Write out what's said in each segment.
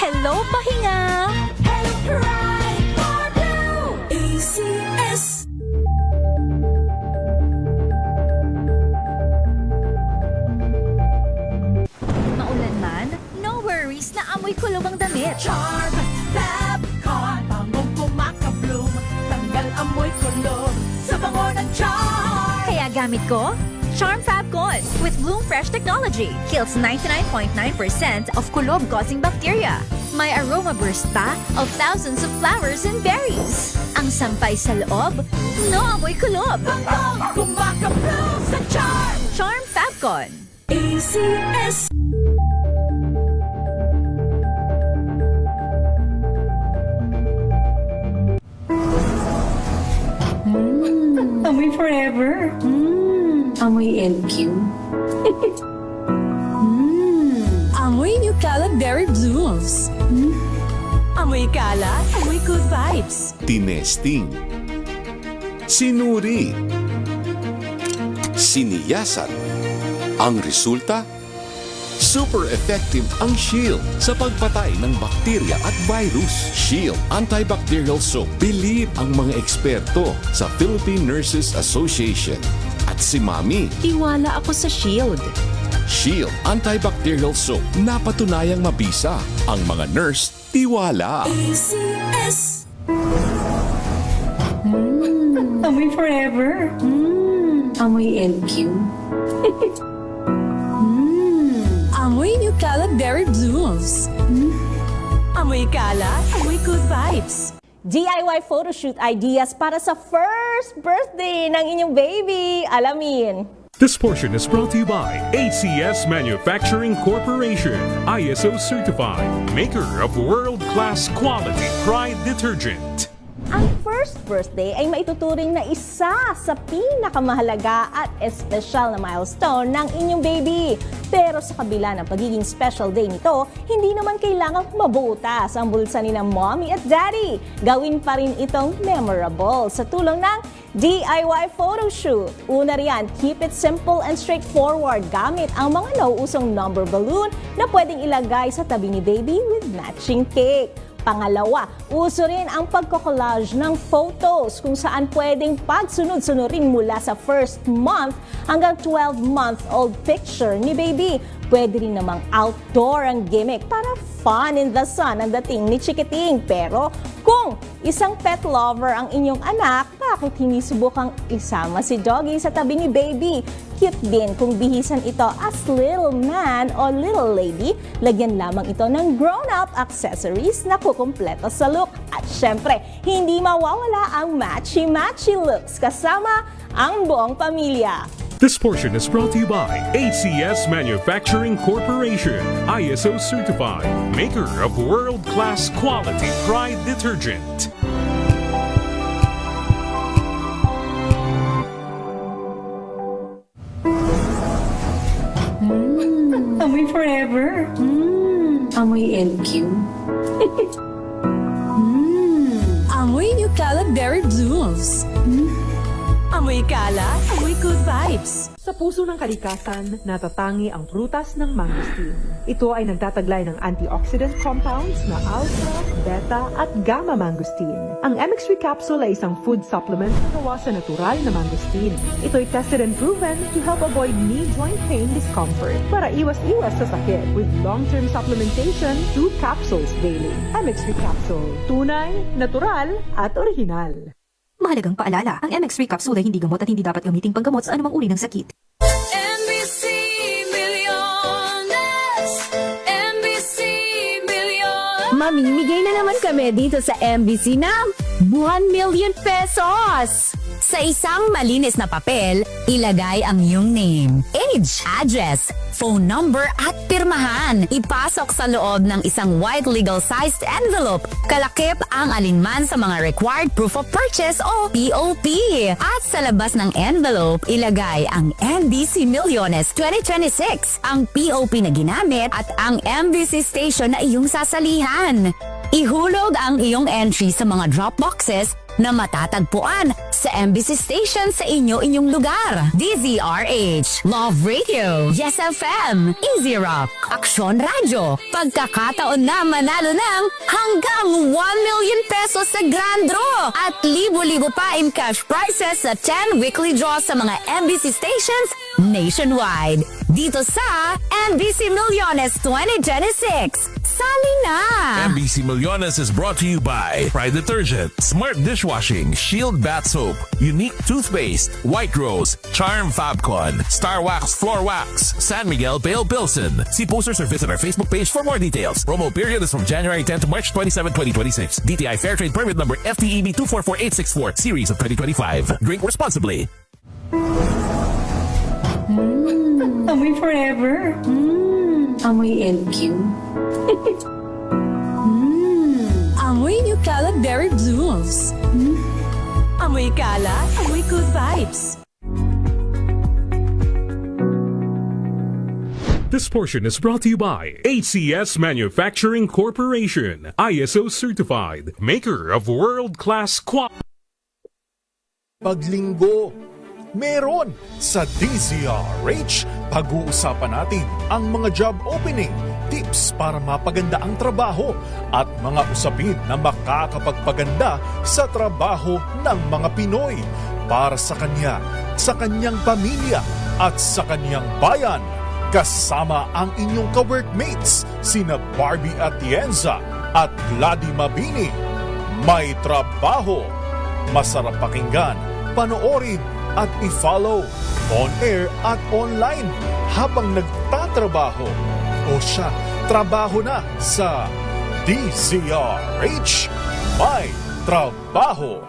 Hello, pahinga! Hello, Pride Barbell! ACS! Maulan man, no worries na amoy kulog ang damit. Charm Fabcon, bangong pumakabloom, tanggal amoy kulog sa bango ng charm. Kaya gamit ko, Charm Fabcon with Bloom Fresh Technology. Kills 99.9% of kulob-causing bacteria. May aroma burst pa of thousands of flowers and berries. Ang sampay sa loob, no amoy kulob. Bangong pumakabloom sa charm. Charm Fabcon. ACS! Amoy forever. Amoy LQ. Amoy New Cala Berry Blooms. Amoy Cala, amoy good vibes. Tinesting, sinuri, siniyasan. Ang resulta? Super effective ang Shield sa pagpatay ng bakterya at virus. Shield Antibacterial Soap. Believe ang mga eksperto sa Philippine Nurses Association. At si Mami, Tiwala ako sa Shield. Shield Antibacterial Soap. Napatunayang mabisa. Ang mga nurse, tiwala. ACS! Amoy forever. Amoy LQ. Amoy New Cala Berry Blooms. Amoy Cala, amoy good vibes. DIY photoshoot ideas para sa first birthday ng inyong baby. Alamin. This portion is brought to you by ACS Manufacturing Corporation, ISO certified, maker of world-class quality Pride detergent. Ang first birthday ay maituturing na isa sa pinakamahalaga at espesyal na milestone ng inyong baby. Pero sa kabila ng pagiging special day nito, hindi naman kailangang mabutas ang bulsa ni na mommy at daddy. Gawin pa rin itong memorable sa tulong ng DIY photoshoot. Una riyan, keep it simple and straightforward gamit ang mga nauusong number balloon na pwedeng ilagay sa tabi ni baby with matching cake. Pangalawa, uso rin ang pagko-collage ng photos kung saan pwedeng pagsunod-sunurin mula sa first month hanggang 12-month-old picture ni baby. Pwede rin namang outdoor ang gimmick para fun in the sun ang dating ni Chikiting. Pero kung isang pet lover ang inyong anak, bakit hindi subukang isama si Doggy sa tabi ni baby? Cute din kung bihisan ito as little man o little lady. Lagyan lamang ito ng grown-up accessories na kukumpleto sa look. At syempre, hindi mawawala ang matchy-matchy looks kasama ang buong pamilya. This portion is brought to you by ACS Manufacturing Corporation, ISO certified, maker of world-class quality Pride detergent. Amoy forever. Amoy LQ. Amoy New Cala Berry Blooms. Amoy Cala, amoy good vibes. Sa puso ng kalikasan, natatangi ang prutas ng mangosteen. Ito ay nagtataglay ng antioxidant compounds na alpha, beta at gamma mangosteen. Ang MX3 capsule ay isang food supplement na gawa sa natural na mangosteen. Ito ay tested and proven to help avoid knee joint pain discomfort para iwas-iwas sa sakit with long-term supplementation 2 capsules daily. MX3 capsule, tunay, natural at original. Mahalagang paalala, ang MX3 capsule ay hindi gamot at hindi dapat gamiting panggamot sa anumang uri ng sakit. NBC Milliones! NBC Milliones! Mamimigay na naman kami dito sa MBC ng 1 million pesos! Sa isang malinis na papel, ilagay ang iyong name, age, address, phone number at pirmahan. Ipasok sa loob ng isang white legal-sized envelope. Kalakip ang alinman sa mga required proof of purchase o POP. At sa labas ng envelope, ilagay ang NBC Milliones 2026, ang POP na ginamit at ang MBC station na iyong sasalihan. Ihulog ang iyong entry sa mga drop boxes na matatagpuan sa MBC station sa inyong lugar. DZRH, Love Radio, Yes FM, Easy Rock, Aksyon Radio. Pagkakataon na manalo ng hanggang 1 million pesos sa Grand Draw at libo-libo pa in cash prizes sa 10 weekly draws sa mga MBC stations nationwide. Dito sa MBC Millones 2026. Sali na! MBC Millones is brought to you by Pride Detergent, Smart Dishwashing, Shield Bath Soap, Unique Toothpaste, White Rose, Charm Fabcon, Star Wax Floor Wax, San Miguel Pale Pilsen. See posters or visit our Facebook page for more details. Promo period is from January 10 to March 27, 2026. DTI Fair Trade Permit number FTEB 244864, series of 2025. Drink responsibly. Amoy forever. Amoy LQ. Amoy New Cala Berry Blooms. Amoy Cala, amoy good vibes. This portion is brought to you by HCS Manufacturing Corporation, ISO certified, maker of world-class quality. Paglinggo, meron sa DZRH. Pag-uusapan natin ang mga job opening, tips para mapaganda ang trabaho at mga usapin na makakapagpaganda sa trabaho ng mga Pinoy para sa kanya, sa kanyang pamilya at sa kanyang bayan. Kasama ang inyong ka-workmates, sina Barbie Atienza at Gladys Mabini. May trabaho, masarap pakinggan, panoorin at i-follow on-air at online habang nagtatrabaho o siya trabaho na sa DZRH. May trabaho.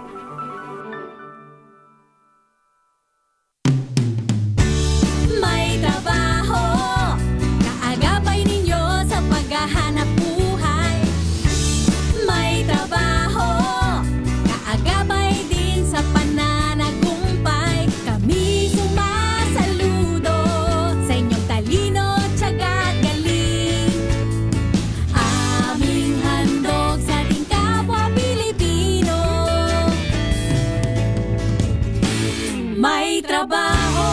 May trabaho, kaagapay ninyo sa paghahanap buhay. May trabaho, kaagapay din sa pananagumpay. Kami sumasaludo sa inyong talino, tiyaga at galing. Aming handog sa ating kapwa Pilipino. May trabaho.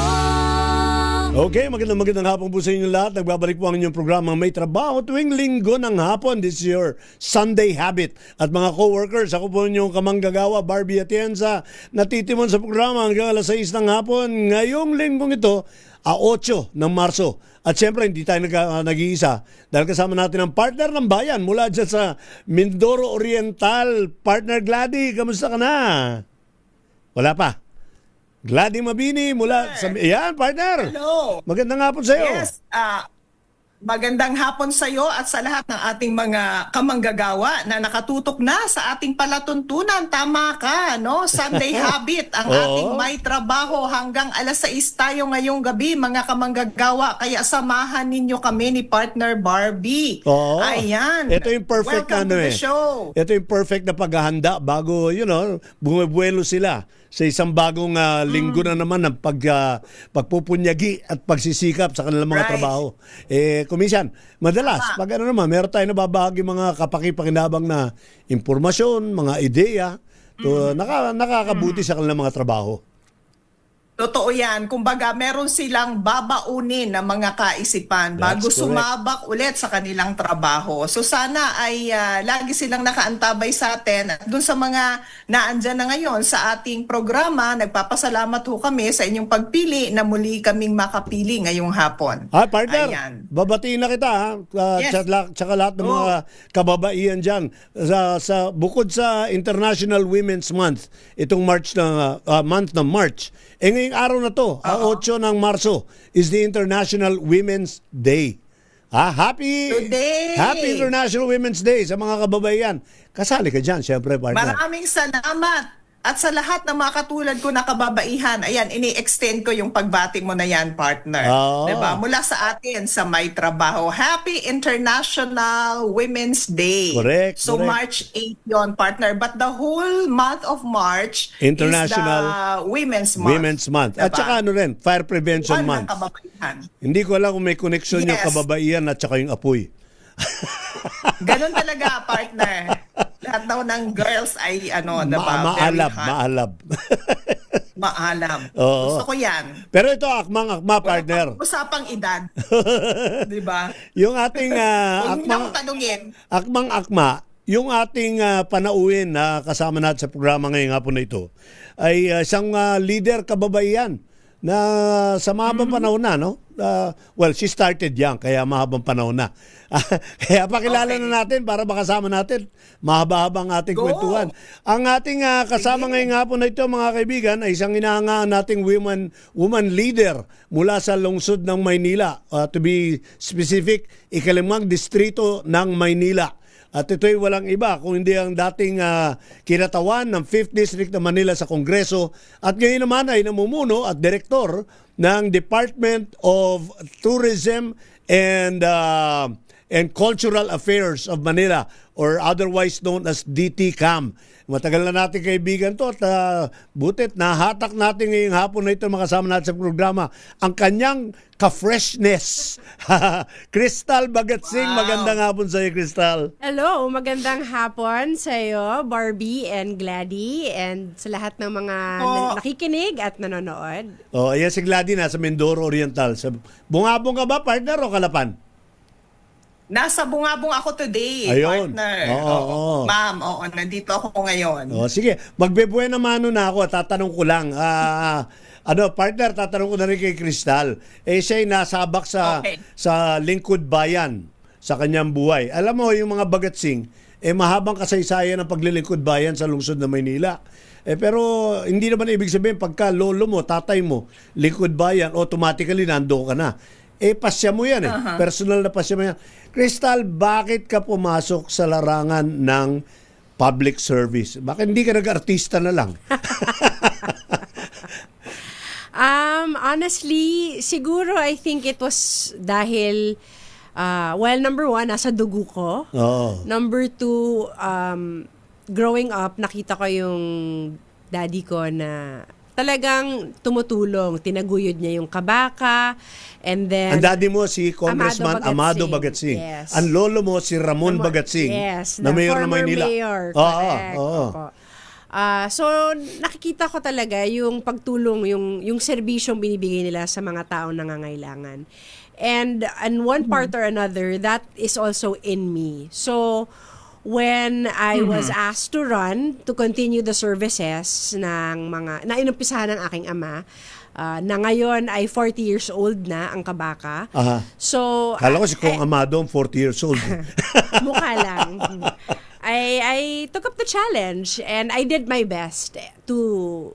Okay, magandang hapon po sa inyo lahat. Nagbabalik po ang inyong programa May Trabaho tuwing linggo ng hapon. This is your Sunday Habit. At mga co-workers, ako po inyong kamanggagawa, Barbie Atienza, natitimon sa programa hanggang alas 6 ng hapon. Ngayong linggong ito, 8 ng Marso. At syempre, hindi tayo nag-iisa dahil kasama natin ang partner ng bayan mula dyan sa Mindoro Oriental. Partner Gladys, kamusta ka na? Wala pa. Gladys Mabini mula sa... Yan, partner! Hello. Magandang hapon sa iyo. Yes, magandang hapon sa iyo at sa lahat ng ating mga kamanggagawa na nakatutok na sa ating palatuntunan. Tama ka, no? Sunday Habit, ang Oo. ating may trabaho hanggang alas 6 tayo ngayong gabi, mga kamanggagawa. Kaya samahan ninyo kami ni partner Barbie. Oo. Ayan. Ito yung perfect Welcome na to the show. Ito yung perfect na paghahanda bago, bumubuelo sila sa isang bagong linggo na naman ng pagpupunyagi at pagsisikap sa kanilang mga Right. trabaho. Kuminsan, madalas, pag meron tayo nababahagi mga kapakipakinabang na impormasyon, mga ideya, nakakabuti sa kanilang mga trabaho. Totoo yan. Kumbaga, meron silang babaunin na mga kaisipan bago That's correct. sumabak ulit sa kanilang trabaho. So sana ay lagi silang nakaantabay sa atin. At dun sa mga naandyan na ngayon sa ating programa, nagpapasalamat ho kami sa inyong pagpili na muli kaming makapili ngayong hapon. Partner, Ayan. babatiin na kita ha. Yes. Tsaka lahat ng mga kababaihan dyan. Bukod sa International Women's Month, itong month ng March, ngayong araw na to, 8 ng Marso, is the International Women's Day. Happy International Women's Day sa mga kababaihan. Kasali ka dyan, syempre, partner. Maraming salamat. At sa lahat ng mga katulad ko na kababaihan, ayan, ini-extend ko yung pagbati mo na yan, partner. Oo. Diba? Mula sa atin sa May Trabaho. Happy International Women's Day. Correct, So correct. March 8 yon, partner. But the whole month of March International is the Women's Month. Women's Month. At Diba? saka Fire Prevention Buwan ng Month. kababaihan. Hindi ko alam kung may connection yung Yes. kababaihan at saka yung apoy. Ganon talaga, partner. lahat daw ng girls ay diba, Maalab, very hot. maalab. Maalam. Oo. Gusto ko yan. Pero ito, akmang-akma, partner. Usapang edad. Di ba? Yung ating Huwag na akong tanungin. akmang-akma, yung ating panauhin na kasama natin sa programa ngayong hapon na ito, ay isang leader kababaihan na sa mahabang panahon na, no? Well, she started young, kaya mahabang panahon na. Kaya pakilala na natin para makasama natin. Mahaba-habang ating Go! kwentuhan. Ang ating kasama ngayong hapon na ito, mga kaibigan, ay isang inahangaan nating woman leader mula sa lungsod ng Maynila. To be specific, ikalimang distrito ng Maynila. At ito'y walang iba kung hindi ang dating kinatawan ng 5th District ng Manila sa Kongreso at ngayon naman ay namumuno at direktor ng Department of Tourism and Cultural Affairs of Manila or otherwise known as DTCAM. Matagal na natin kaibigan to at butit nahatak natin ngayong hapon na ito makasama natin sa programa ang kanyang ka-freshness. Crystal Bagatsing, magandang hapon sa iyo, Crystal. Hello, magandang hapon sa iyo, Barbie and Gladys, and sa lahat ng mga nakikinig at nanonood. Oh, ayan si Gladys nasa Mindoro Oriental. Bungabong ka ba, partner, o Kalapan? Nasa Bungabong ako today, Ayun. partner. Oo. Ma'am, nandito ako ngayon. Oh, sige, magbebuena mano na ako. Tatanong ko lang. Partner, tatanong ko na rin kay Crystal. Siya'y nasabak sa lingkod bayan sa kanyang buhay. Alam mo, yung mga Bagatsing, mahabang kasaysayan ng paglilingkod bayan sa lungsod ng Maynila. Pero hindi naman ibig sabihin, pagka lolo mo, tatay mo, lingkod bayan, automatically nando ka na. Pasya mo yan Personal na pasya mo yan. Crystal, bakit ka pumasok sa larangan ng public service? Bakit hindi ka nag-artista na lang? Honestly, siguro I think it was dahil number one, nasa dugo ko. Oo. Number two, growing up, nakita ko yung daddy ko na talagang tumutulong. Tinaguyod niya yung kabaka. And then, ang daddy mo si Congressman Amado Bagatsing. Yes. Ang lolo mo si Ramon Bagatsing. Yes. Na mayor ng former Maynila. Mayor. Correct. Opo. So, nakikita ko talaga yung pagtulong, yung serbisyong binibigay nila sa mga taong nangangailangan. And one part or another, that is also in me. So, when I was asked to run, to continue the services na inumpisahan ng aking ama, na ngayon ay 40 years old na ang kabaka. Aha. So, Kala ko si Kong Amado 40 years old. mukha lang. I took up the challenge and I did my best to,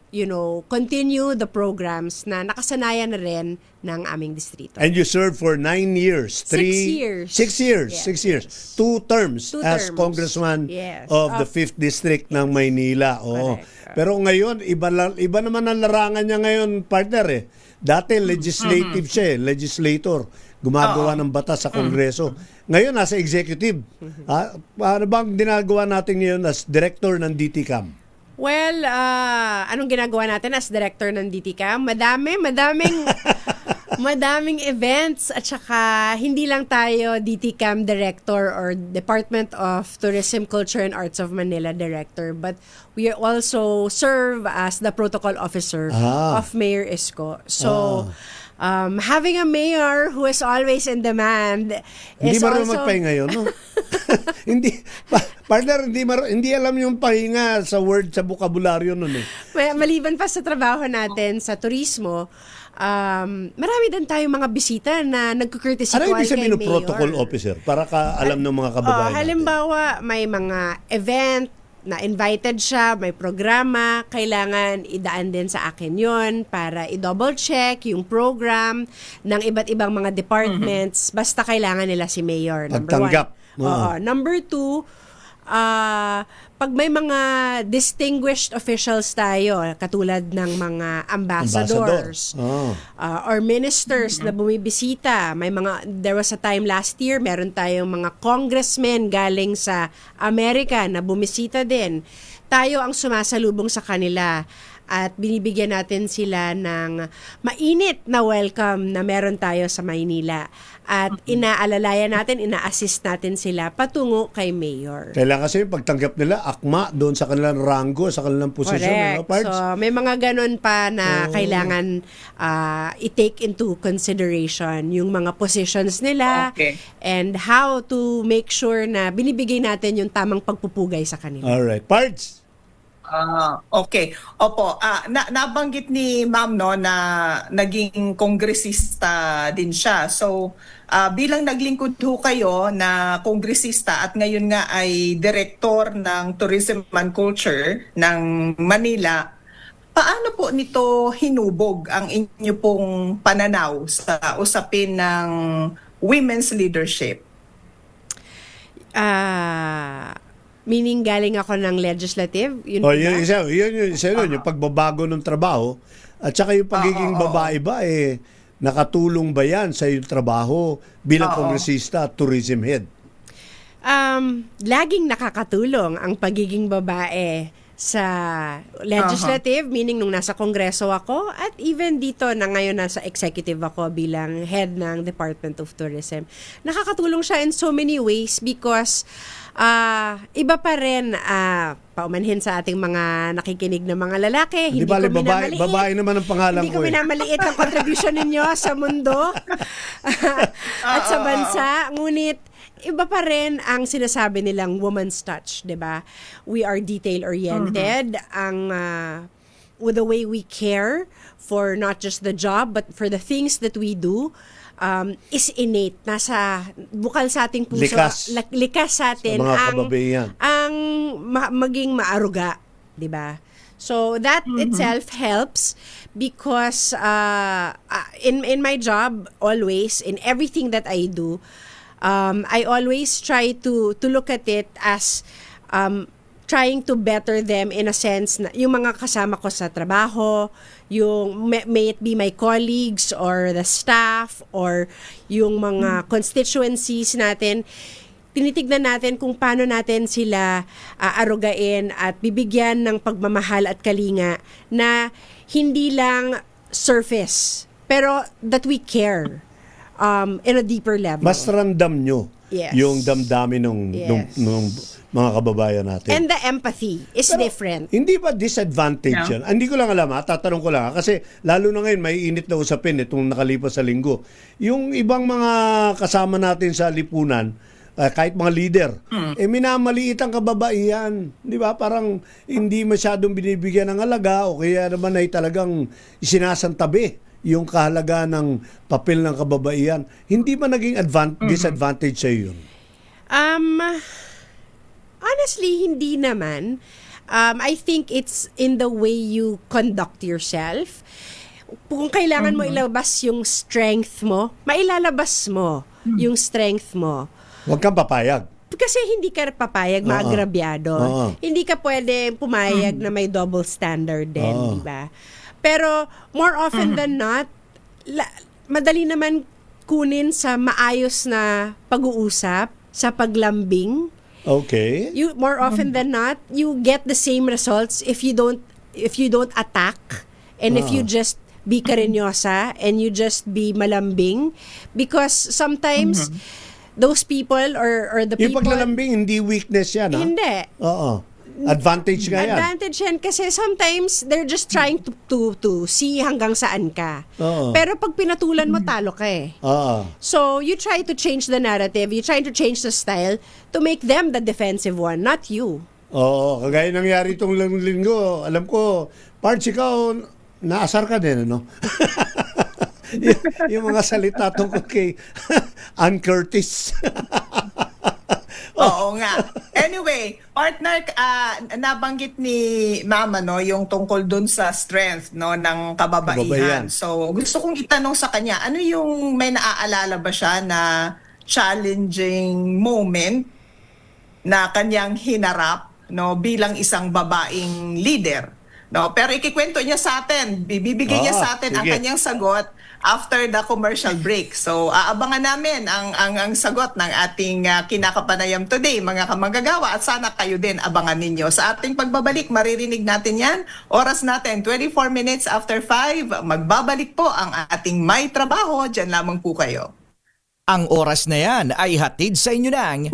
continue the programs na nakasanayan na rin ng aming distrito. And you served for 9 years. 6 years. 6 years. Yes. 6 years. 2 terms as terms. Congressman Yes. of the 5th District ng Maynila. Oo. Correct. Pero ngayon, iba naman ang larangan niya ngayon, partner . Dati legislative siya legislator. Gumagawa ng batas sa Kongreso. Ngayon, nasa executive. Ano bang ginagawa natin ngayon as director ng DTCAM? Well, anong ginagawa natin as director ng DTCAM? Madaming events at saka hindi lang tayo DTCAM director or Department of Tourism, Culture and Arts of Manila director, but we also serve as the protocol officer of Mayor Isko. So, having a mayor who is always in demand Hindi is marunong also... magpahinga yun, no? Partner, hindi alam yung pahinga sa word, sa bokabularyo nun . Maliban pa sa trabaho natin sa turismo, marami din tayong mga bisita na nagko-courtesy Ano call ibig kay sabihin ng Mayor. protocol officer? Para alam ng mga kababayan natin. Halimbawa, may mga event na invited siya, may programa, kailangan idaan din sa akin yon para i-double check yung program ng iba't ibang mga departments. Basta kailangan nila si Mayor. Number Pagtanggap. one. Number two, pag may mga distinguished officials tayo, katulad ng mga ambassadors or ministers na bumibisita, there was a time last year, meron tayong mga congressmen galing sa Amerika na bumisita din. Tayo ang sumasalubong sa kanila at binibigyan natin sila ng mainit na welcome na meron tayo sa Maynila. At inaalalayan natin, ina-assist natin sila patungo kay Mayor. Kailangan kasi yung pagtanggap nila, akma doon sa kanilang rango, sa kanilang posisyon. Ano, Correct. Pards? So, may mga ganun pa na kailangan i-take into consideration yung mga positions nila and how to make sure na binibigay natin yung tamang pagpupugay sa kanila. Alright. Pards? Okay. Opo, nabanggit ni Ma'am no na naging kongresista din siya. So, bilang naglingkod ho kayo na kongresista at ngayon nga ay direktor ng Tourism and Culture ng Manila, paano po nito hinubog ang inyo pong pananaw sa usapin ng women's leadership? Meaning galing ako ng legislative? Yun Yun yung pagbabago ng trabaho at saka yung pagiging babae ba nakatulong ba yan sa iyong trabaho bilang kongresista at tourism head? Laging nakakatulong ang pagiging babae sa legislative, meaning nung nasa kongreso ako, at even dito na ngayon nasa executive ako bilang head ng Department of Tourism. Nakakatulong siya in so many ways because iba pa rin paumanhin sa ating mga nakikinig na mga lalaki. Hindi ko minamaliit. Babae naman ang pangalan ko. Hindi ko minamaliit ang contribution ninyo sa mundo at sa bansa. Ngunit, iba pa rin ang sinasabi nilang woman's touch, 'di ba? We are detail-oriented. With the way we care for not just the job but for the things that we do. Is innate, nasa bukal sa ating puso, likas sa atin sa mga kababaihan. ang maging maaruga, 'di ba? So that itself helps because in my job always, in everything that I do, I always try to look at it as trying to better them in a sense na yung mga kasama ko sa trabaho, yung may it be my colleagues or the staff or yung mga constituencies natin, tinitignan natin kung paano natin sila aarugain at bibigyan ng pagmamahal at kalinga na hindi lang surface, pero that we care in a deeper level. Mas ramdam nyo yung damdamin ng mga kababayan natin. And the empathy is different. Hindi ba disadvantage yan? Hindi ko lang alam, tatanong ko lang. Kasi lalo na ngayon, may init na usapin itong nakalipas sa linggo. Yung ibang mga kasama natin sa lipunan, kahit mga leader, minamaliit ang kababaihan. Di ba? Parang hindi masyadong binibigyan ng alaga o kaya naman ay talagang isinasantabi yung kahalaga ng papel ng kababaihan. Hindi ba naging disadvantage sa yun? Honestly, hindi naman. I think it's in the way you conduct yourself. Kung kailangan mo ilabas yung strength mo, mailalabas mo yung strength mo. Huwag kang papayag. Kasi hindi ka papayag, maagrabyado. Hindi ka pwede pumayag na may double standard din, di ba? Pero more often than not, madali naman kunin sa maayos na pag-uusap, sa paglambing. Okay. You more often than not, you get the same results if you don't attack and if you just be karinyosa and you just be malambing, because sometimes those people or the people, yung paglalambing hindi weakness yan, ha? Hindi. Advantage nga yan. Advantage yan kasi sometimes they're just trying to see hanggang saan ka. Pero pag pinatulan mo, talo ka eh. So you try to change the narrative, you try to change the style to make them the defensive one, not you. Kagaya nangyari itong linggo. Alam ko, Pards, ikaw, naasar ka din, ano? yung mga salita tungkol kay Ann Curtis. Oo nga. Anyway, partner, nabanggit ni Mama yung tungkol dun sa strength ng kababaihan. So, gusto kong itanong sa kanya, ano yung may naaalala ba siya na challenging moment na kanyang hinarap bilang isang babaeng leader? Pero ikikwento niya sa atin, bibigay niya sa atin ang kanyang sagot after the commercial break. So aabangan namin ang sagot ng ating kinakapanayam today, mga kamanggagawa, at sana kayo din abangan ninyo. Sa ating pagbabalik, maririnig natin yan. Oras natin, 24 minutes after 5. Magbabalik po ang ating May Trabaho. Diyan lamang po kayo. Ang oras na yan ay hatid sa inyo ng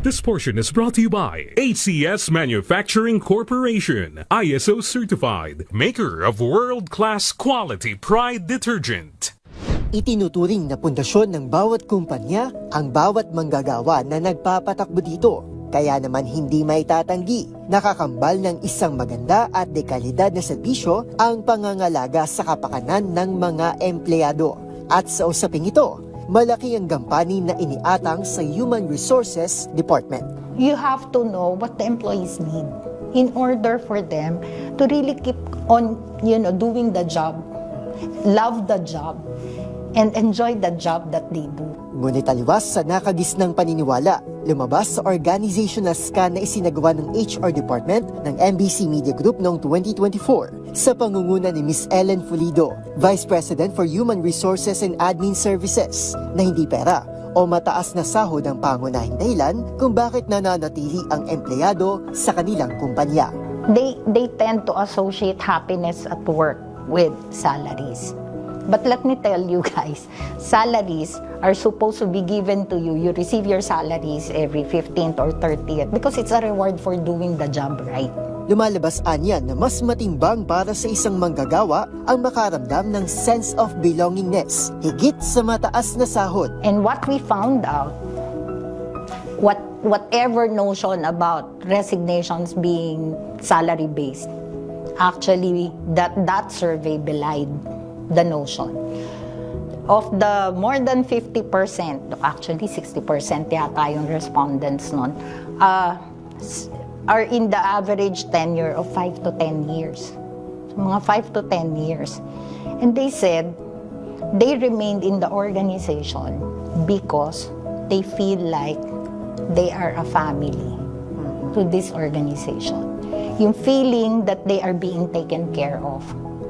This portion is brought to you by ACS Manufacturing Corporation, ISO certified, maker of world-class quality Pride detergent. Itinuturing na pundasyon ng bawat kumpanya ang bawat manggagawa na nagpapatakbo dito. Kaya naman hindi maitatanggi, nakakambal ng isang maganda at dekalidad na serbisyo ang pangangalaga sa kapakanan ng mga empleyado. At sa usaping ito, malaki ang gampanin na iniatang sa Human Resources Department. You have to know what the employees need in order for them to really keep on, doing the job, love the job, and enjoy the job that they do. Ngunit taliwas sa nakagisnang paniniwala, lumabas sa organizational scan na isinagawa ng HR Department ng MBC Media Group noong 2024 sa pangunguna ni Ms. Ellen Fulido, Vice President for Human Resources and Admin Services, na hindi pera o mataas na sahod ang pangunahing dahilan kung bakit nananatili ang empleyado sa kanilang kumpanya. They tend to associate happiness at work with salaries. But let me tell you guys, salaries are supposed to be given to you. You receive your salaries every 15th or 30th because it's a reward for doing the job right. Lumalabas anya na mas matimbang para sa isang manggagawa ang makaramdam ng sense of belongingness, higit sa mataas na sahod. And what we found out, whatever notion about resignations being salary-based, actually that survey belied the notion. Of the more than 50%, actually 60% yata yung respondents nun, are in the average tenure of 5 to 10 years. So, mga 5 to 10 years. And they said they remained in the organization because they feel like they are a family to this organization. Yung feeling that they are being taken care of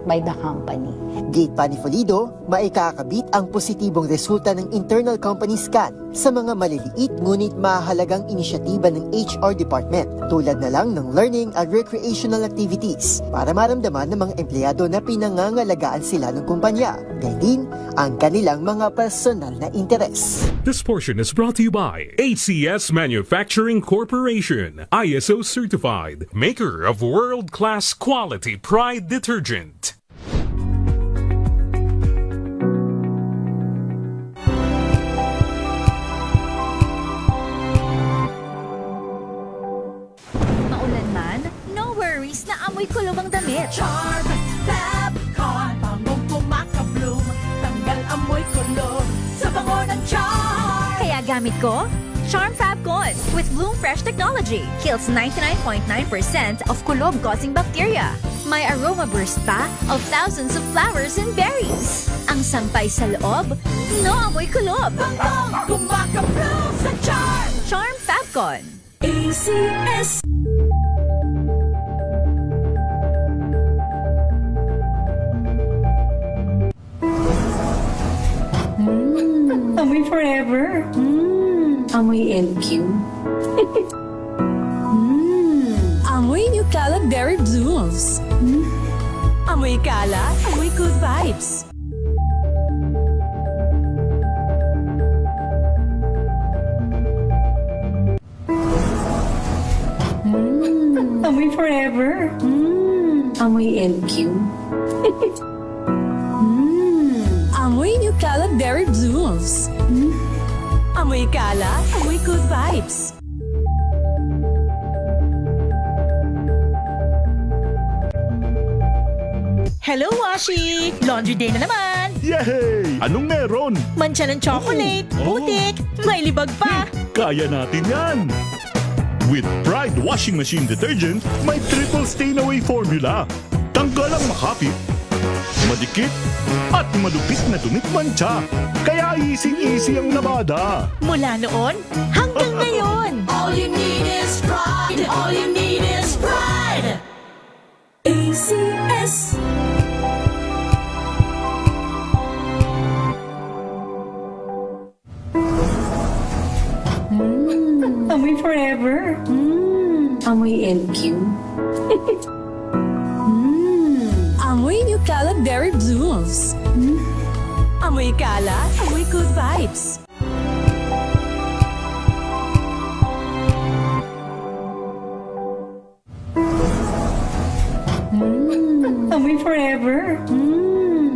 by the company. Gate pa ni Fulido, maikakabit ang positibong resulta ng internal company scan sa mga maliliit ngunit mahalagang inisyatiba ng HR Department tulad na lang ng learning and recreational activities para maramdaman ng mga empleyado na pinangangalagaan sila ng kumpanya, gayon din ang kanilang mga personal na interes. This portion is brought to you by ACS Manufacturing Corporation, ISO certified, maker of world-class quality Pride detergent. Maulan man, no worries na amoy kulog ang damit. Charm Fabcon, pangong pumakabloom, tanggal amoy kulog sa bango ng charm. Kaya gamit ko, Charm Fabcon with Bloom Fresh technology. Kills 99.9% of kulob-causing bacteria. May aroma burst pa of thousands of flowers and berries. Ang sampay sa loob, no amoy kulob. Bangong pumakabloom sa charm. Charm Fabcon. ACS. Amoy forever. Amoy LQ. Amoy New Cala Berry Blooms. Amoy Cala, amoy good vibes. Amoy forever. Amoy LQ. Amoy New Cala Berry Blooms. Amoy Cala, amoy good vibes. Hello, Washi! Laundry day na naman! Yay! Anong meron? Mancha ng chocolate, putik, may libag pa. Kaya natin yan! With Pride Washing Machine Detergent, may triple stain-away formula. Tanggal ang makapit, madikit, at malupit na dumit mancha. Kaya easy-easy ang labada. Mula noon hanggang ngayon. All you need is pride. All you need is pride. ACS. Amoy forever. Amoy LQ. Amoy New Cala Berry Blooms. Amoy Cala, amoy good vibes. Amoy forever.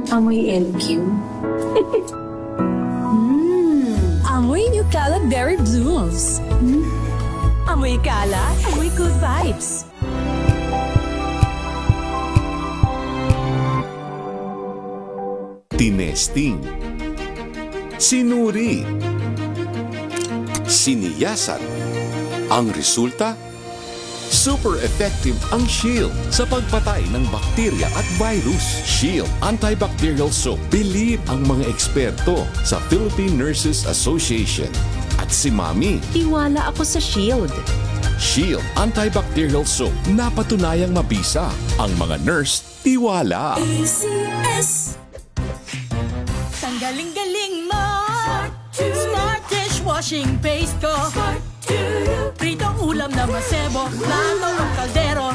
Amoy LQ. Amoy New Cala Berry Blooms. Amoy Cala, amoy good vibes. Tinesting, sinuri, siniyasan. Ang resulta? Super effective ang Shield sa pagpatay ng bakterya at virus. Shield Antibacterial Soap. Believe ang mga eksperto sa Philippine Nurses Association. At si Mami. Tiwala ako sa Shield. Shield Antibacterial Soap. Napatunayang mabisa. Ang mga nurse, tiwala. ACS. Ang galing-galing mo. Smart dishwashing paste ko. Pritong ulam na masebo. Plato ng kaldero.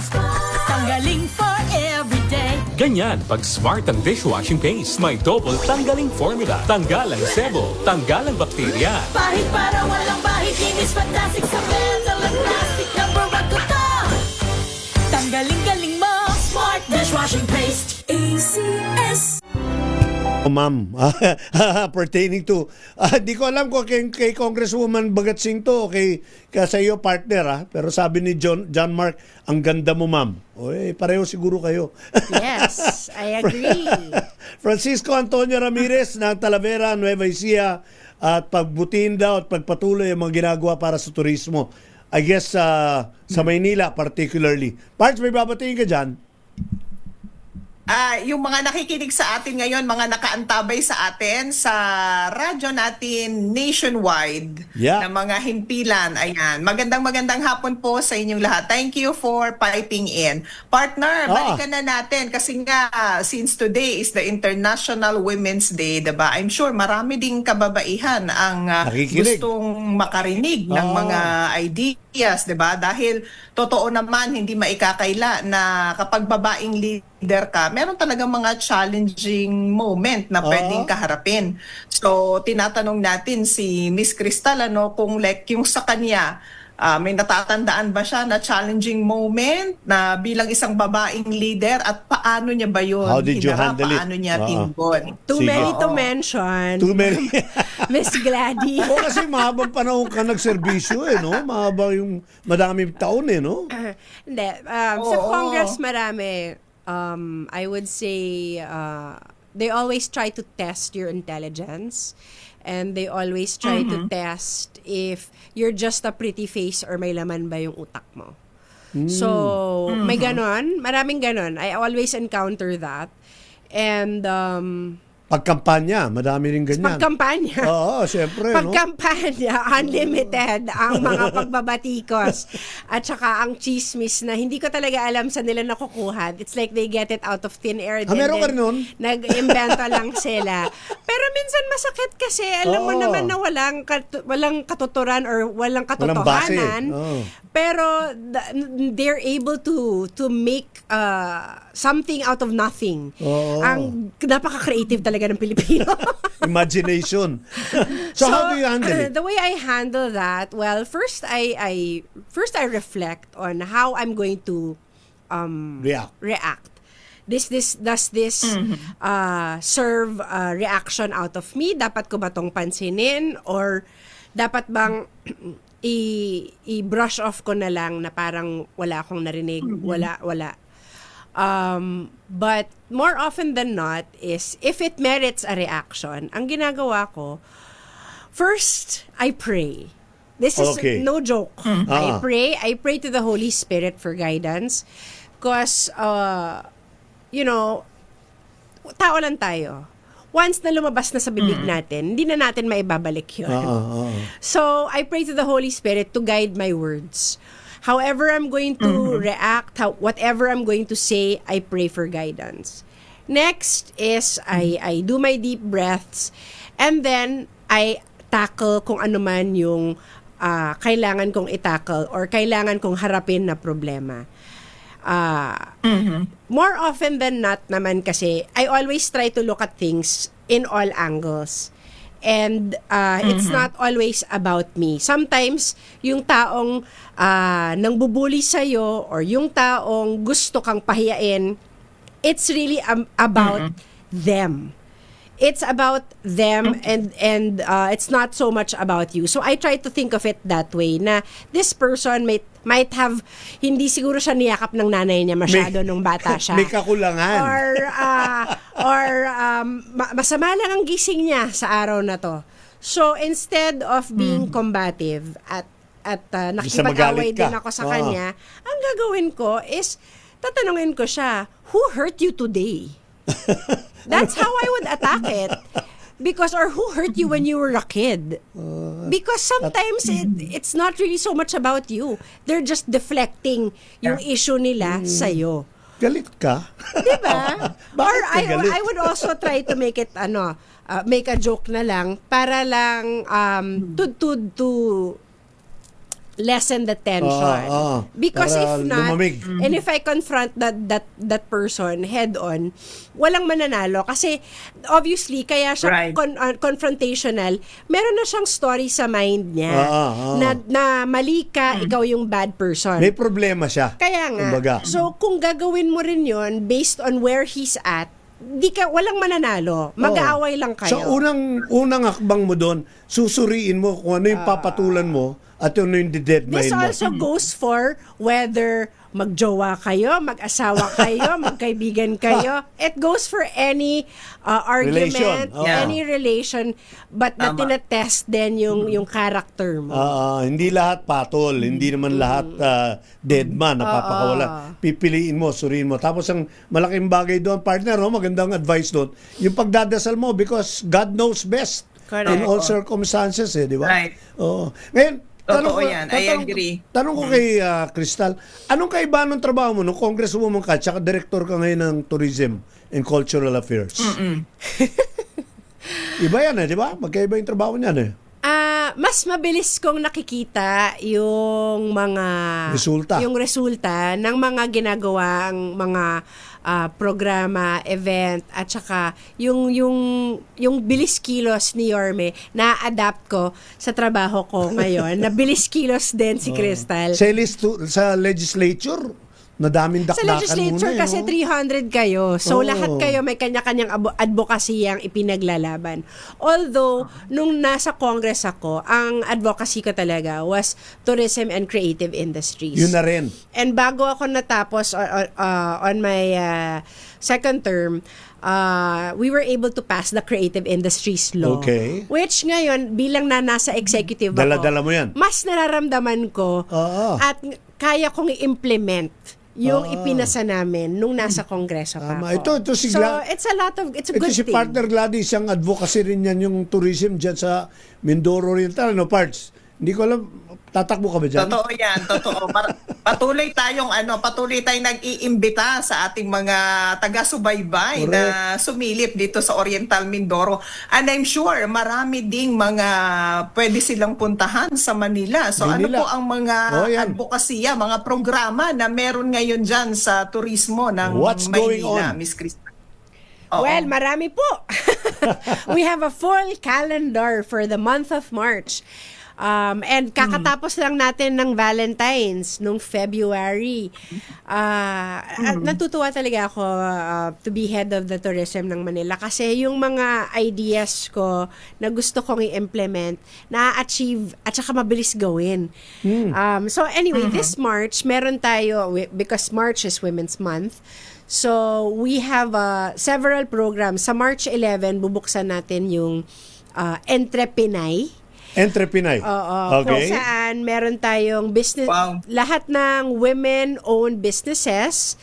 Tanggaling for everyday. Ganyan pag smart ang dishwashing paste. May double tanggaling formula. Tanggal ang sebo, tanggal ang bakterya. Pahit para walang bahid. Kinis fantastic sa metal at plastic. Number 1 ko to. Tanggaling-galing mo. Smart dishwashing paste. ACS. Ma'am, pertaining to, di ko alam kung kay Congresswoman Bagatsing to o kay sa iyo partner, pero sabi ni John Mark, ang ganda mo ma'am. Pareho siguro kayo. Yes, I agree. Francisco Antonio Ramirez ng Talavera, Nueva Ecija, at pagbutin daw at pagpatuloy ang mga ginagawa para sa turismo. I guess sa Maynila particularly. Parts, may babatiin ka dyan? Yung mga nakikinig sa atin ngayon, mga nakaantabay sa atin sa radyo natin nationwide na mga himpilan. Ayan. Magandang hapon po sa inyong lahat. Thank you for piping in. Partner, balikan na natin kasi nga since today is the International Women's Day, diba? I'm sure marami ding kababaihan ang gustong makarinig ng mga ideas, diba? Dahil totoo naman, hindi maikakaila na kapag babaeng leader ka, meron talagang mga challenging moment na pwedeng kaharapin. So, tinatanong natin si Miss Cristal, kung yung sa kanya, may natatandaan ba siya na challenging moment na bilang isang babaeng leader at paano niya ba yun How did you handle it? Paano niya tingon? Too many to mention. Too many. Miss Gladys. Kasi mahabang panahon ka nagserbisyo no? Mahaba yung madaming taon no? Hindi. Sa Congress marami, I would say, they always try to test your intelligence. And they always try to test if you're just a pretty face or may laman ba yung utak mo. So, may ganon. Maraming ganon. I always encounter that. And, pagkampanya, madami rin ganyan. Pagkampanya. Oo, siyempre. Pagkampanya, unlimited ang mga pagbabatikos. At saka ang chismis na hindi ko talaga alam sa nila nakukuha. It's like they get it out of thin air. Meron ka rin nun? Nag-invento lang sila. Pero minsan masakit kasi alam mo naman na walang katuturan or walang katotohanan. Pero they're able to make something out of nothing. Ang napaka-creative talaga ng Pilipino. Imagination. So how do you handle it? The way I handle that, well, first I reflect on how I'm going to react. Does this serve reaction out of me? Dapat ko ba tong pansinin? Or dapat bang i-brush off ko na lang na parang wala akong narinig, wala. But more often than not is if it merits a reaction, ang ginagawa ko, first, I pray. This is no joke. I pray to the Holy Spirit for guidance because, tao lang tayo. once na lumabas na sa bibig natin, hindi na natin maibabalik yun. So, I pray to the Holy Spirit to guide my words. However I'm going to react, whatever I'm going to say, I pray for guidance. Next is I do my deep breaths, and then I tackle kung ano man yung kailangan kong i-tackle or kailangan kong harapin na problema. More often than not naman kasi, I always try to look at things in all angles. And it's not always about me. Sometimes, yung taong nangbubuli sa'yo or yung taong gusto kang pahiyain, it's really about them. It's about them and it's not so much about you. So I try to think of it that way na this person might have hindi siguro siya niyakap ng nanay niya masyado nung bata siya. May kakulangan. Or masama lang ang gising niya sa araw na to. So instead of being combative at nakikipag-away din ako sa kanya, ang gagawin ko is tatanungin ko siya, who hurt you today? That's how I would attack it. Or who hurt you when you were a kid? Because sometimes it's not really so much about you. They're just deflecting yung issue nila sa'yo. Galit ka? Diba? Or I would also try to make it, make a joke na lang para lang to lessen the tension. Because if not, and if I confront that person head on, walang mananalo. Kasi obviously, kaya siya confrontational, meron na siyang story sa mind niya na mali ka, ikaw yung bad person. May problema siya. Kaya nga. Kumbaga. So kung gagawin mo rin yun based on where he's at, walang mananalo. Mag-aaway lang kayo. So unang akbang mo doon, susuriin mo kung ano yung papatulan mo at ano yung deadmine mo. This also goes for whether magjowa kayo, mag-asawa kayo, magkaibigan kayo. It goes for any argument, any relation, but na tinatest din yung character mo. Hindi lahat patol, hindi naman lahat dead man, napapakawalan. Pipiliin mo, suriin mo. Tapos ang malaking bagay doon, partner, magandang advice doon, yung pagdadasal mo because God knows best. Correct. In all circumstances, di ba? Right. Ngayon, Totoo yan. I agree. Tanong ko kay Crystal, anong kaiba ng trabaho mo nung congresswoman ka tsaka director ka ngayon ng Tourism and Cultural Affairs? Iba yan di ba? Magkaiba yung trabaho niyan Mas mabilis kong nakikita yung mga resulta ng mga ginagawang mga programa, event, at saka yung bilis kilos ni Yorme na-adapt ko sa trabaho ko ngayon. Na bilis kilos din si Crystal. Sa legislature, nadaming dakdakan sa legislature muna, kasi 300 kayo. So lahat kayo may kanya-kanyang advokasiyang ipinaglalaban. Although nung nasa Congress ako, ang advocacy ko talaga was tourism and creative industries. Yun na rin. And bago ako natapos on my second term, we were able to pass the Creative Industries Law. Okay. Which ngayon, bilang nasa executive Dala-dala mo yan. mas nararamdaman ko at kaya kong i-implement yung ipinasa namin nung nasa kongreso pa ako. Ito si so, it's a good si thing. partner Gladys, siyang advocacy rin yan yung tourism dyan sa Mindoro Oriental, Parts. Hindi ko alam, tatakbo ka ba dyan? Totoo yan, totoo. Patuloy tayong nag-iimbita sa ating mga taga-subaybay na sumilip dito sa Oriental Mindoro. And I'm sure marami ding mga pwede silang puntahan sa Manila. So ano po ang mga advokasya, mga programa na meron ngayon dyan sa turismo ng Maynila, Miss Crystal? Well, marami po. We have a full calendar for the month of March. And kakatapos lang natin ng Valentine's nung February. At natutuwa talaga ako to be head of the tourism ng Manila kasi yung mga ideas ko na gusto kong i-implement, na-achieve at saka mabilis gawin. So anyway, this March, meron tayo, because March is Women's Month, so we have several programs. Sa March 11, bubuksan natin yung Entrepinay. Entrepinay. Oo. Okay. Kung saan meron tayong business, lahat ng women-owned businesses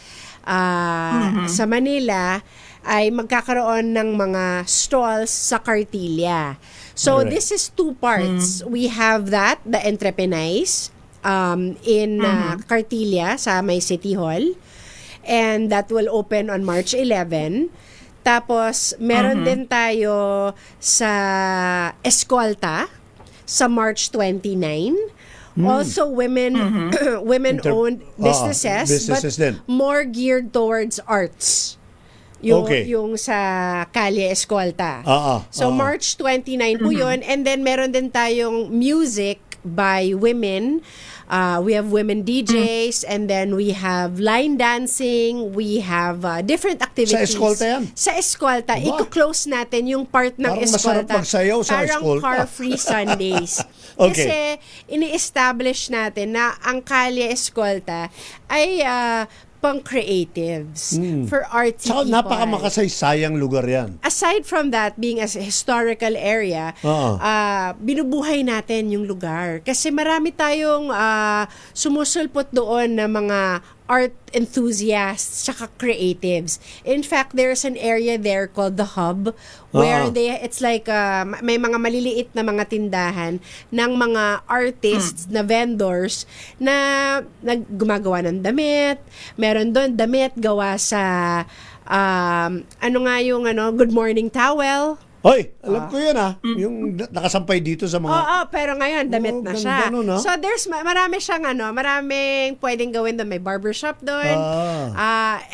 sa Manila ay magkakaroon ng mga stalls sa Cartilla. So Alright. this is two parts. We have that, the Entreprenais, in Cartilla sa may City Hall. And that will open on March 11. Tapos, meron din tayo sa Escolta sa March 29. Also, women-owned businesses, businesses but din. more geared towards arts. Yung, Okay. yung sa Calle Escolta. So, March 29 po yun. And then, meron din tayong music by women. We have women DJs, and then we have line dancing, we have different activities. Sa Escolta yan? Sa Escolta. Aba. I-close natin yung part ng Parang masarap Escolta. magsayaw sa Parang Escolta. car-free Sundays. Okay. Kasi ini-establish natin na ang Calle Escolta ay pang creatives for artsy Saka people. napaka-makasaysayang lugar yan. Aside from that, being a historical area, binubuhay natin yung lugar. Kasi marami tayong sumusulpot doon na mga art enthusiasts saka creatives. In fact, there's an area there called the Hub where it's like may mga maliliit na mga tindahan ng mga artists na vendors na gumagawa ng damit. Meron doon damit gawa sa Good Morning Towel. Hoy, alam ko yan yung nakasampay dito sa mga... Oo, pero ngayon damit na siya. ganda nun, So there's marami siyang maraming pwedeng gawin doon. May barbershop doon.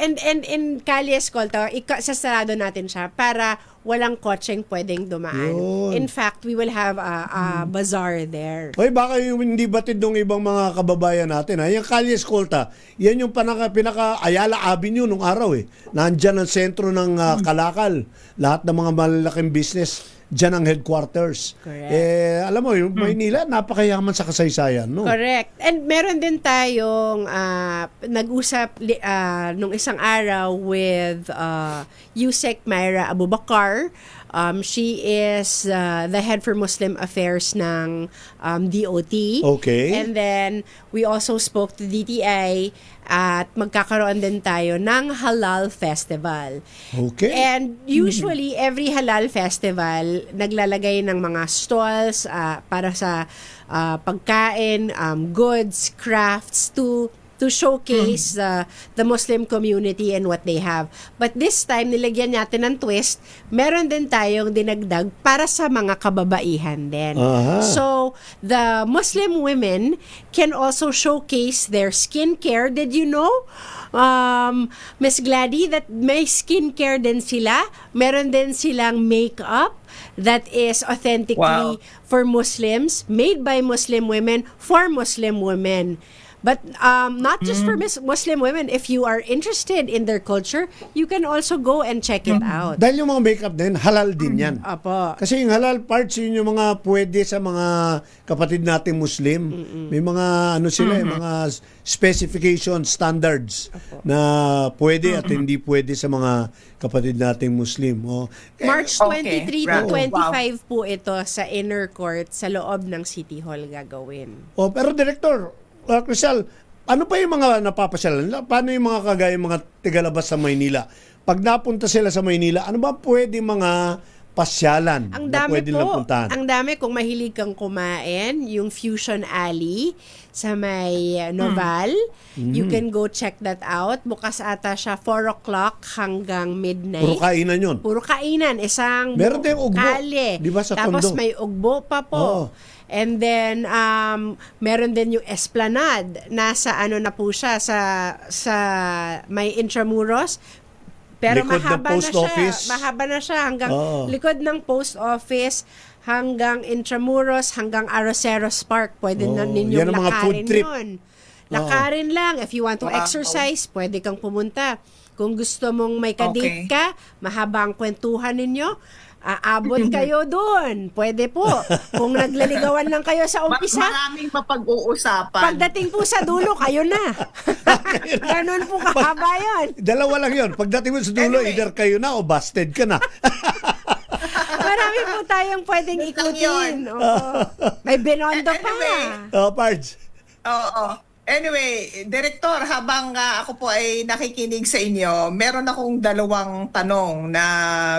And in Calle Escolta, sasarado natin siya para walang kotseng pwedeng dumaan. Yun. In fact, we will have a bazaar there. Hoy, baka yung hindi batid ng ibang mga kababayan natin. Yung Calle Escolta, yan yung pinaka Ayala Avenue nung araw Nandyan ang sentro ng Kalakal. Lahat ng mga malalaking business, dyan ang headquarters. Correct. Alam mo, yung Maynila, napakayaman sa kasaysayan, no? Correct. And meron din tayong nag-usap nung isang araw with Yusek Myra Abubakar. She is the head for Muslim affairs ng DOT. Okay. And then we also spoke to DTI at magkakaroon din tayo ng Halal Festival. Okay. And usually every Halal Festival naglalagay ng mga stalls para sa pagkain, goods, crafts to showcase the Muslim community and what they have. But this time, nilagyan natin ng twist, meron din tayong dinagdag para sa mga kababaihan din. So, the Muslim women can also showcase their skincare. Did you know, Miss Gladys, that may skincare din sila? Meron din silang makeup that is authentically for Muslims, made by Muslim women, for Muslim women. But not just for Muslim women. If you are interested in their culture, you can also go and check it out. Dahil yung mga makeup din, halal din yan. Apo. Kasi yung halal parts, yun yung mga pwede sa mga kapatid nating Muslim. May mga sila, mga specification standards na pwede at hindi pwede sa mga kapatid nating Muslim. March 23 to 25 po ito sa inner court sa loob ng City Hall gagawin. Pero Director, Crystal, ano pa yung mga napapasyalan? Paano yung mga kagaya mga tigalabas sa Maynila? Pag napunta sila sa Maynila, ano ba pwede mga pasyalan Ang na dami pwede po. lang puntahan? Ang dami kung mahilig kang kumain, yung Fusion Alley sa may Noval. You can go check that out. Bukas ata siya 4 o'clock hanggang midnight. Puro kainan yun. Puro kainan. Isang Meron din ugbo. kale. Di ba sa Tapos Tondo? may ugbo pa po. And then meron din yung Esplanade. Nasa na po siya sa may Intramuros. Pero Likod ng mahaba post na siya. office. Mahaba na siya hanggang likod ng post office hanggang Intramuros hanggang Arroceros Park. Pwede na ninyong yan ang mga food lakarin trip. yun. Lakarin lang. If you want to exercise, pwede kang pumunta. Kung gusto mong may kadate ka, mahaba ang kwentuhan ninyo, aabot kayo doon. Pwede po. Kung naglaligawan lang kayo sa umpisa, Maraming mapag-uusapan. pagdating po sa dulo, kayo na. Ganon po kahaba yun. Dalawa lang yun. Pagdating mo sa dulo, either kayo na o busted ka na. Marami po tayong pwedeng ikutin. Oo. May Binondo pa. Pards. Oo. Anyway, Director, habang ako po ay nakikinig sa inyo, meron akong dalawang tanong na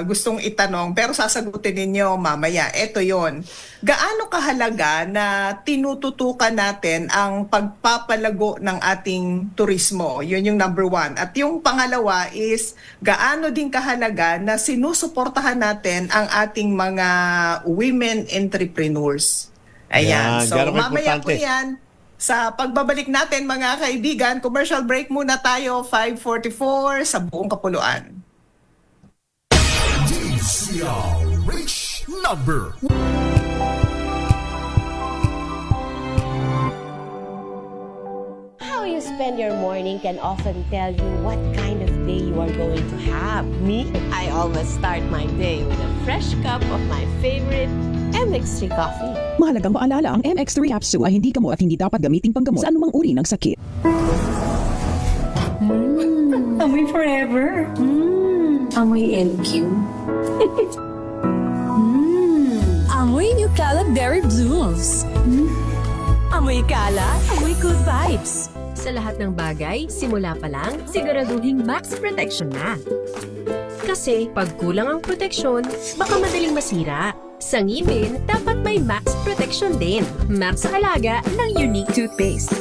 gustong itanong pero sasagutin ninyo mamaya. Ito yon. Gaano kahalaga na tinututukan natin ang pagpapalago ng ating turismo? Yun yung number one. At yung pangalawa is, gaano din kahalaga na sinusuportahan natin ang ating mga women entrepreneurs? Ayan. So, mamaya po yan. Sa pagbabalik natin mga kaibigan, commercial break muna tayo, 5:44 sa buong kapuluan. DZRH number. How you spend your morning can often tell you what kind of day you are going to have. Me, I always start my day with a fresh cup of my favorite MX3 coffee. Mahalagang paalala, ang MX3 capsule ay hindi gamot at hindi dapat gamiting panggamot sa anumang uri ng sakit. Amoy forever. Amoy LQ. Amoy New Cala Berry Blooms. Amoy Cala, amoy good vibes. Sa lahat ng bagay, simula pa lang, siguraduhin max protection na. Kasi pag kulang ang proteksyon, baka madaling masira. Sa ngipin, dapat may Max Protection din. Max sa alaga ng unique toothpaste.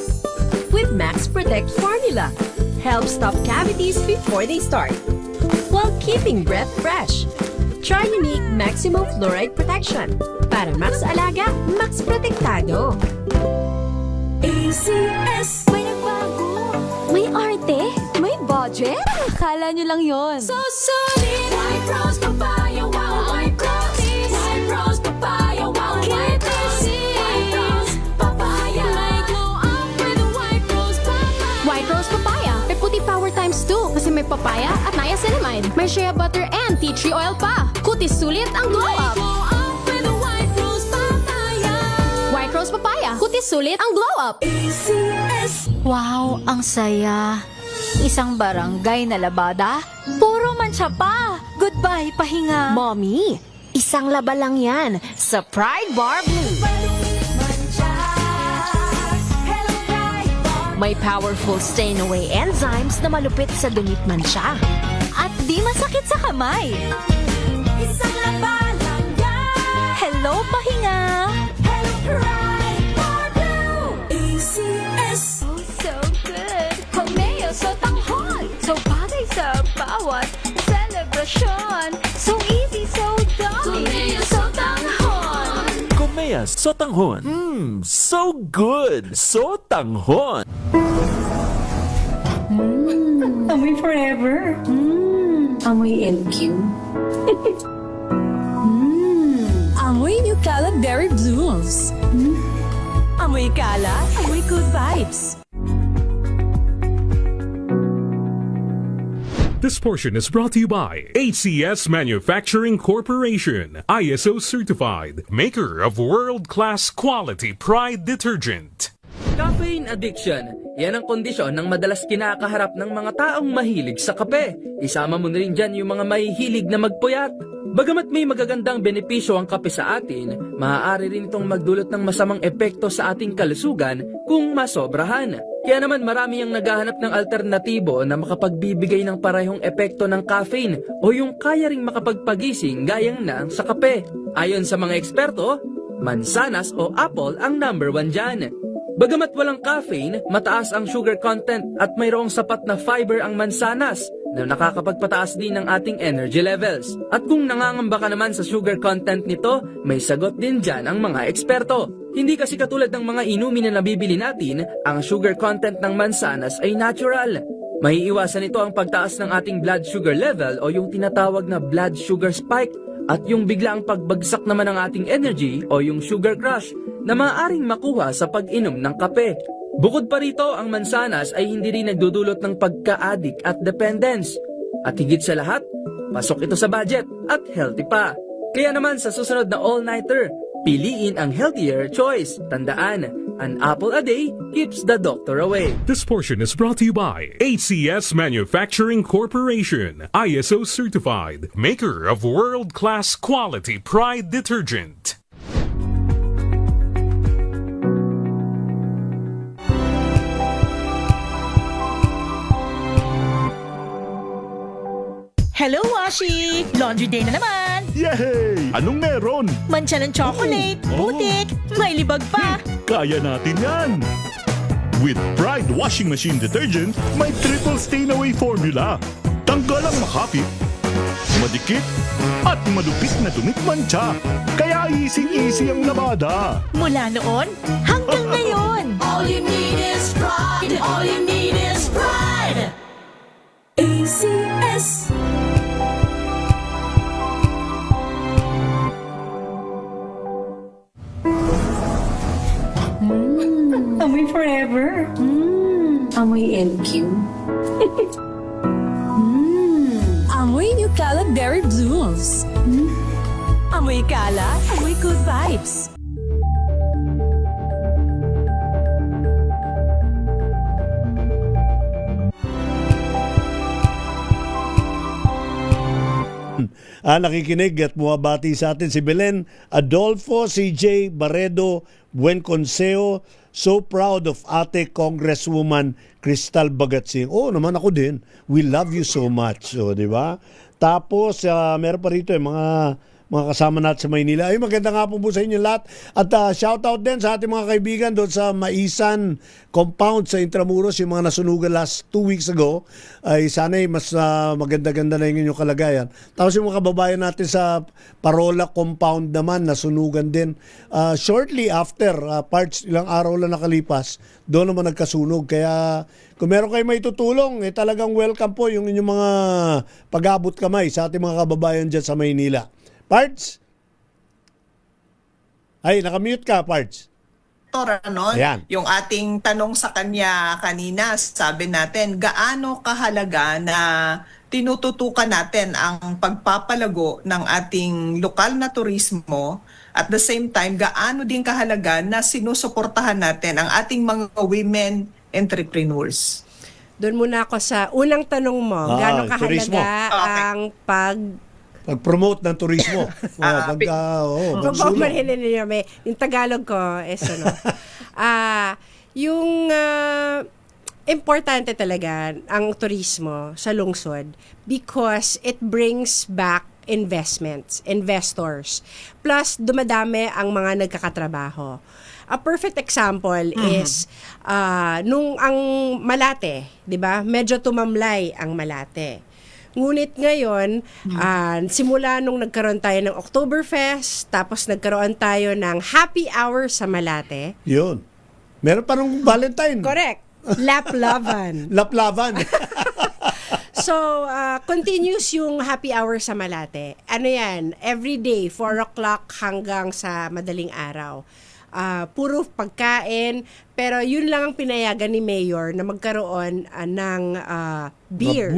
With Max Protect Formula, help stop cavities before they start, while keeping breath fresh. Try unique Maximum Fluoride Protection. Para Max sa alaga, Max Protektado. ACS! May nagbago! May arte! May budget! Akala nyo lang yon. So solid! White Rose Papaya, wow! White Rose! White Rose Papaya, wow! White Rose! White Rose Papaya! May glow up with White Rose Papaya! White Rose Papaya. May puti power times 2 kasi may papaya at niacinamide. May shea butter and tea tree oil pa. Kutis sulit ang glow up. Glow up with White Rose Papaya! White Rose Papaya. Kutis sulit ang glow up. ACS! Wow, ang saya. Isang barangay na labada, puro mancha pa. Goodbye, pahinga. Mommy, isang laba lang yan sa Pride Bar Blue. May powerful stain-away enzymes na malupit sa dumit mansya. At di masakit sa kamay. Isang laba lang yan! Hello, pahinga. Hello, Pride Bar Blue! ACS! Oh, so good. Pameo sa tanghon. So bagay sa bawat celebration. So easy, so dummy. Pameo sa tanghon. Kumeya Sotanghon. So good. Sotanghon. Amoy forever. Amoy LQ. Amoy New Cala Berry Blooms. Amoy Cala, amoy good vibes. This portion is brought to you by ACS Manufacturing Corporation, ISO certified, maker of world-class quality Pride detergent. Caffeine addiction. Yan ang kondisyon ng madalas kinakaharap ng mga taong mahilig sa kape. Isama mo na rin dyan yung mga mahihilig na magpuyat. Bagamat may magagandang benepisyo ang kape sa atin, maaari rin itong magdulot ng masamang epekto sa ating kalusugan kung masobrahan. Kaya naman marami ang naghahanap ng alternatibo na makapagbibigay ng parehong epekto ng caffeine o yung kaya ring makapagpagising gayang na sa kape. Ayon sa mga eksperto, mansanas o apple ang number 1 dyan. Bagamat walang caffeine, mataas ang sugar content at mayroong sapat na fiber ang mansanas na nakakapagpataas din ng ating energy levels. At kung nangangamba ka naman sa sugar content nito, may sagot din dyan ang mga eksperto. Hindi kasi katulad ng mga inumin na nabibili natin, ang sugar content ng mansanas ay natural. Maiiwasan ito ang pagtaas ng ating blood sugar level o yung tinatawag na blood sugar spike at yung biglaang pagbagsak naman ng ating energy o yung sugar crash na maaaring makuha sa pag-inom ng kape. Bukod pa rito, ang mansanas ay hindi rin nagdudulot ng pagka-addict at dependence. At higit sa lahat, pasok ito sa budget at healthy pa. Kaya naman sa susunod na all-nighter, piliin ang healthier choice. Tandaan, an apple a day keeps the doctor away. This portion is brought to you by ACS Manufacturing Corporation, ISO certified, maker of world-class quality Pride detergent. Hello, Washi! Laundry day na naman! Yay! Anong meron? Mancha ng chocolate, putik, may libag pa. Kaya natin yan! With Pride Washing Machine Detergent, may triple stain-away formula. Tanggal ang makapit, madikit, at malupit na dumit mancha. Kaya easy-easy ang labada. Mula noon hanggang ngayon. All you need is pride. All you need is pride. ACS. Amoy forever. Amoy LQ. Amoy New Cala Berry Blooms. Amoy kala, amoy good vibes. Nakikinig at bumabati sa atin si Belen Adolfo, CJ Barredo, Buen Conseo. So proud of ate Congresswoman Cristal Bagatsing. Oh, naman ako din. We love you so much. So, di ba? Tapos, meron pa rito mga kasama natin sa Maynila. Ay, maganda nga po sa inyo lahat. At shoutout din sa ating mga kaibigan doon sa Maisan Compound sa Intramuros, yung mga nasunugan last 2 weeks ago. Ay sana'y mas maganda-ganda na yung inyong kalagayan. Tapos yung mga kababayan natin sa Parola Compound naman, nasunugan din. Shortly after, parts ilang araw lang nakalipas, doon naman nagkasunog. Kaya kung meron kayo may tutulong, talagang welcome po yung inyong mga pag-abot kamay sa ating mga kababayan dyan sa Maynila. Parts? Ay, nakamute ka, Parts. Ayan. Yung ating tanong sa kanya kanina, sabi natin, gaano kahalaga na tinututukan natin ang pagpapalago ng ating lokal na turismo, at the same time, gaano din kahalaga na sinusuportahan natin ang ating mga women entrepreneurs? Doon muna ako sa unang tanong mo, gaano kahalaga turismo. ang pag-promote ng turismo. Yung Tagalog ko is yung importante talaga ang turismo sa lungsod because it brings back investors. Plus, dumadami ang mga nagkakatrabaho. A perfect example is nung ang Malate, 'di ba? Medyo tumamlay ang Malate. Ngunit ngayon, simula nung nagkaroon tayo ng Oktoberfest, tapos nagkaroon tayo ng happy hour sa Malate. Yun. Meron pa nung Valentine. Correct. Laplavan. Laplavan. So, continuous yung happy hour sa Malate. Ano yan? Every day, 4 o'clock hanggang sa madaling araw. Puro pagkain, pero yun lang ang pinayagan ni Mayor na magkaroon ng beer.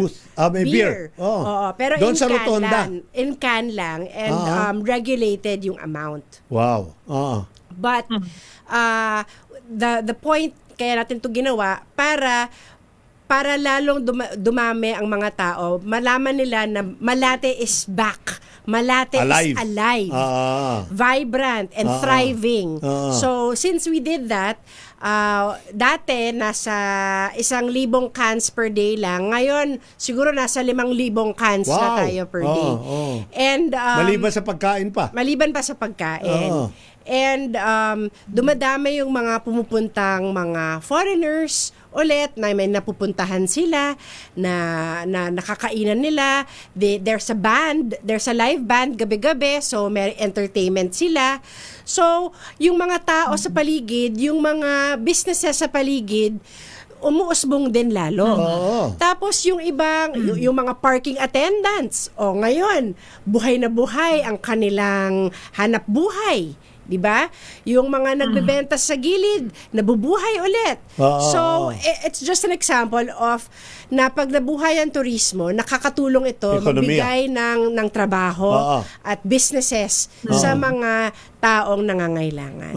May beer. Oo, pero doon sa Rotonda. In can lang and regulated yung amount. Wow. But the point kaya natin 'to ginawa para lalong dumami ang mga tao, malaman nila na Malate is back. Malate is alive. Vibrant and thriving. So, since we did that, dati nasa 1,000 cans per day lang. Ngayon, siguro nasa 5,000 cans na tayo per day. And maliban sa pagkain pa. Maliban pa sa pagkain. And dumadami yung mga pumupuntang mga foreigners ulit na may napupuntahan sila na nakakainan nila. There's a live band gabi-gabi, so may entertainment sila. So, yung mga tao sa paligid, yung mga businesses sa paligid, umuusbong din lalo. Tapos yung ibang, yung mga parking attendants, ngayon, buhay na buhay ang kanilang hanap buhay. Diba? Yung mga nagbebenta sa gilid, nabubuhay ulit. So, it's just an example of na pag nabuhay ang turismo, nakakatulong ito magbigay ng trabaho at businesses sa mga taong nangangailangan.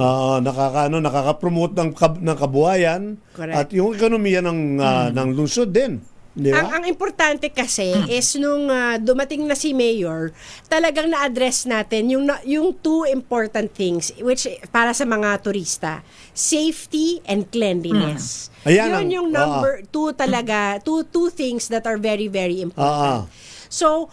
Nakaka-promote ng kabuhayan. Correct. At yung ekonomiya ng lungsod din. Diba? Ang importante kasi is nung dumating na si Mayor, talagang na-address natin yung two important things which para sa mga turista, safety and cleanliness. Ayan Yun yung number two talaga, two things that are very, very important. So,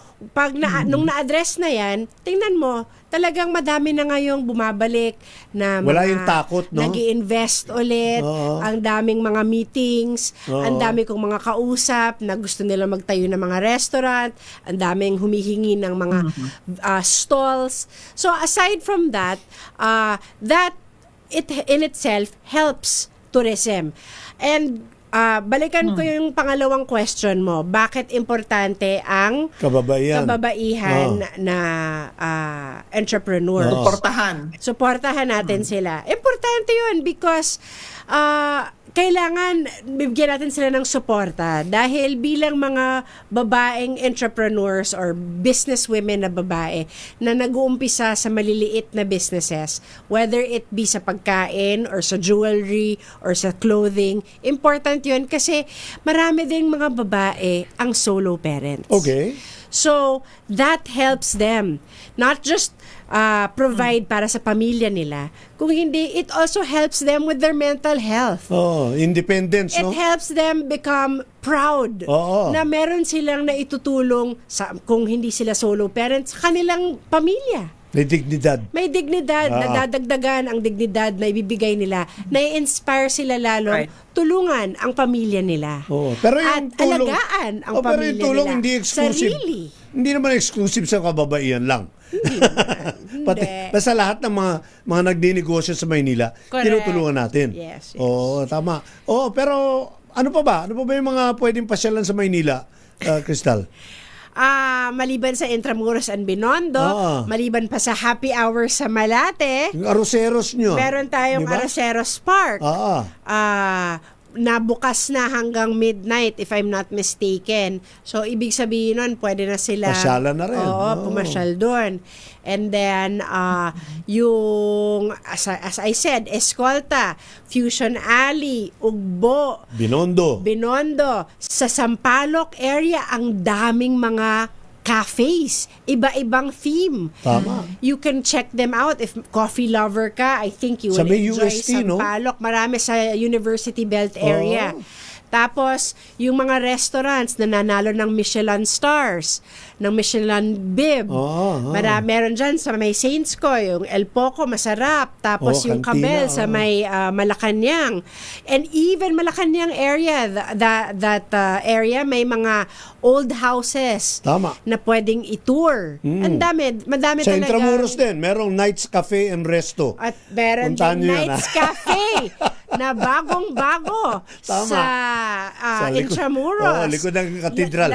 nung na-address na yan, tingnan mo, talagang madami na ngayong bumabalik na Wala yung takot, no? nag-i-invest ulit, Oo. ang daming mga meetings, Oo. ang dami kong mga kausap na gusto nila magtayo ng mga restaurant, ang daming humihingi ng mga stalls. So aside from that, that it in itself helps tourism. And balikan ko yung pangalawang question mo. Bakit importante ang kababaihan na entrepreneur? Suportahan natin sila. Importante yun because kailangan bibigyan natin sila ng suporta dahil bilang mga babaeng entrepreneurs or business women na babae na nag-uumpisa sa maliliit na businesses, whether it be sa pagkain or sa jewelry or sa clothing, important yun kasi marami ding mga babae ang solo parents. Okay. So, that helps them. Not just provide para sa pamilya nila. Kung hindi, it also helps them with their mental health. Independence, It no? helps them become proud na meron silang naitutulong kung hindi sila solo parents, sa kanilang pamilya. May dignidad. May dignidad, nadadagdagan ang dignidad na ibibigay nila, na-inspire sila lalong tulungan ang pamilya nila. Pero at yung tulong, alagaan ang pero pamilya yung tulong nila. hindi exclusive. Sarili. Hindi naman exclusive sa kababaihan lang. Pati, basta lahat ng mga nagdinegosyo sa Maynila, tinutulungan natin. Yes. Oo, tama. Pero ano pa ba? Ano pa ba yung mga pwedeng pasyalan sa Maynila, Crystal? Maliban sa Intramuros and Binondo, maliban pa sa happy hour sa Malate, Yung Aroseros nyo. meron tayong Diba? Aroseros Park. Na bukas na hanggang midnight if I'm not mistaken. So ibig sabihin nun, pwede na sila Pasyalan na rin. pumasyal doon. And then yung as I said, Escolta, Fusion Alley, Ugbo, Binondo, sa Sampaloc area ang daming mga cafes, iba-ibang theme. Tama. You can check them out if coffee lover ka. I think you Sa will may enjoy UST, no? Sampaloc. Marami sa University Belt area. Tapos, yung mga restaurants na nanalo ng Michelin stars, ng Michelin Bib. Meron dyan sa may Saints ko, yung El Poco, masarap. Tapos yung Cantina, Cabel sa may Malacanang. And even Malacanang area, that area, may mga old houses na pwedeng i-tour. Ang madami Sa talaga. Intramuros din, merong Nights Cafe and Resto. At meron Puntahan din nyo yan, Nights Cafe na bagong-bago sa Intramuros. Likod ng katedral.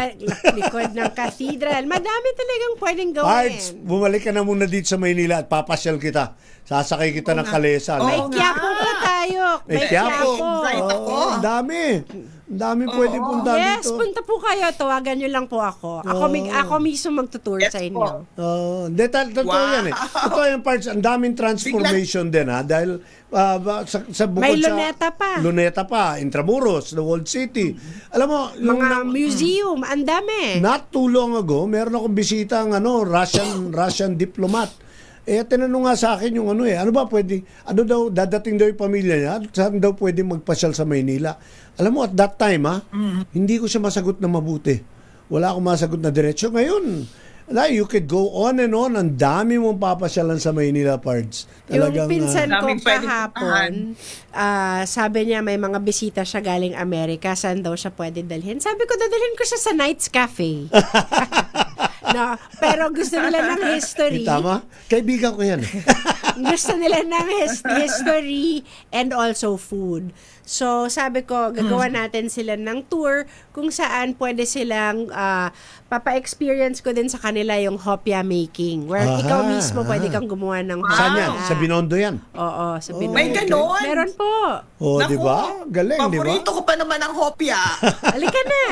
Likod ng katedral. Madami talagang pwedeng gawin. Pards, bumalik ka na muna dito sa Maynila at papasyal kita. Sasakay kita ng kalesa. May Quiapo pa tayo. May Quiapo. Ang dami. Ang dami pwede punta dito. Yes, punta po kayo. Tawagan nyo lang po ako. Ako mismo magtutour sa inyo. Totoo yan eh. Totoo yan, Pards. Ang daming transformation din ha. Dahil sa bukod may sa... Luneta pa. Luneta pa. Intramuros, the Walled City. Alam mo... Mga museum. Ang dami. Not too long ago, meron akong bisita ang Russian diplomat. Tinanong nga sa akin yung ano ba pwede, dadating daw yung pamilya niya, saan daw pwede magpasyal sa Maynila. Alam mo, at that time, hindi ko siya masagot na mabuti. Wala akong masagot na diretsyo. Ngayon, you could go on and on. Ang dami mong papasyalan sa Maynila, Pards. Yung pinsan ko kahapon, sabi niya may mga bisita siya galing Amerika. Saan daw siya pwede dalhin? Sabi ko, dadalhin ko siya sa Nights Cafe. No, pero gusto nila ng history. Tama? Kaibigan ko yan. Gusto nila ng history and also food. So, sabi ko, gagawa natin sila ng tour kung saan pwede silang papa-experience ko din sa kanila yung hopia making. Where ikaw mismo pwede kang gumawa ng hopia. Saan yan? Sa Binondo yan? Oo, sa Binondo. May ganon? Meron po. Di ba? Galing, di ba? Paborito ko pa naman ang hopia. Halika na.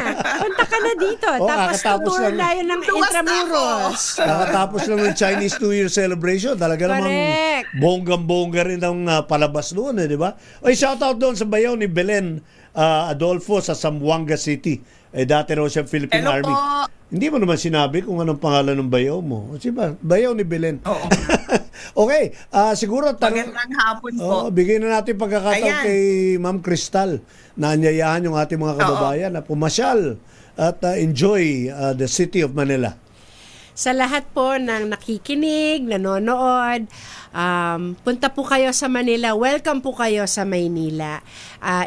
Punta ka na dito. Tapos tour na yun ng Intramuros. Nakatapos lang ng Chinese New Year celebration. Talaga namang bonggang-bongga rin ang palabas doon, di ba? Oy, shoutout doon sa bayaw ni Belen Adolfo sa Zamboanga City. Dati raw siya Philippine Army. Hindi mo naman sinabi kung anong pangalan ng bayaw mo. Diba? Bayaw ni Belen. Okay, siguro magandang hapon po. Bigyan na natin pagkakataon kay Ma'am Crystal na anyayahan yung ating mga kababayan na pumasyal at enjoy the city of Manila. Sa lahat po ng nakikinig, nanonood, punta po kayo sa Manila. Welcome po kayo sa Maynila.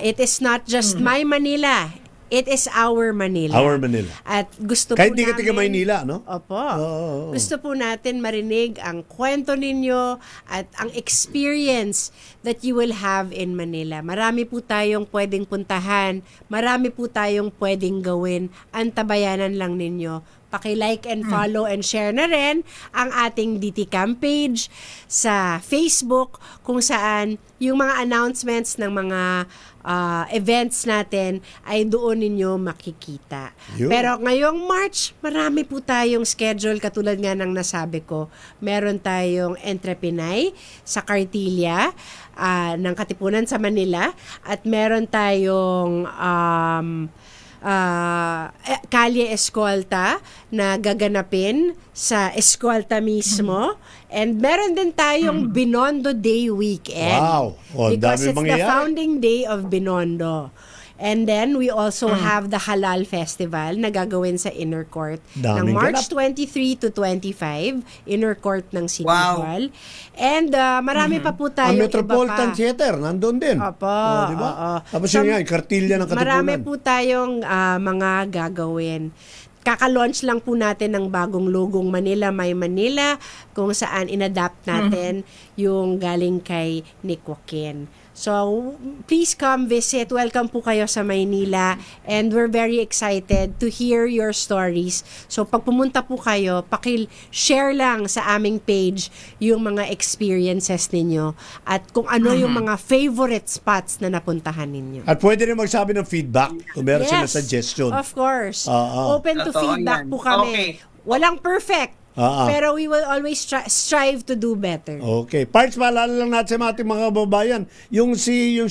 It is not just my Manila. It is our Manila. Our Manila. At gusto Kahit po di ka namin... taga Maynila, no? Opo. Oo. Gusto po natin marinig ang kwento ninyo at ang experience that you will have in Manila. Marami po tayong pwedeng puntahan. Marami po tayong pwedeng gawin. Antabayanan lang ninyo. Paki-like and follow and share na rin ang ating DTCam page sa Facebook kung saan yung mga announcements ng mga events natin ay doon ninyo makikita. Yun. Pero ngayong March, marami po tayong schedule katulad nga ng nasabi ko. Meron tayong Entrepinay sa Cartilla ng Katipunan sa Manila at meron tayong Kalye Escolta na gaganapin sa Escolta mismo. And meron din tayong Binondo Day Weekend. Wow! Oh, because dami it's the mangyayari. founding day of Binondo. And then we also have the Halal Festival na gagawin sa Inner Court ng Daming March ganap. 23 to 25, Inner Court ng City Wow. Hall. And marami pa po tayo Ang Metropolitan iba pa. Theater, nandun din. Opo, Diba? oo. Tapos yun nga, yung kartilya ng Katipunan. Marami po tayong mga gagawin. Kaka-launch lang po natin ng bagong logong Manila My Manila kung saan inadapt natin yung galing kay Nick Joaquin. So, please come visit. Welcome po kayo sa Maynila and we're very excited to hear your stories. So, pag pumunta po kayo, paki-share lang sa aming page yung mga experiences ninyo at kung ano yung mga favorite spots na napuntahan ninyo. At pwede rin magsabi ng feedback kung meron sila suggestion. Of course. Oo. Open to Totoo feedback yan. po kami. Okay. Walang perfect. Oo. Pero we will always strive to do better. Okay. Parts, paalala lang natin sa ating mga kababayan, yung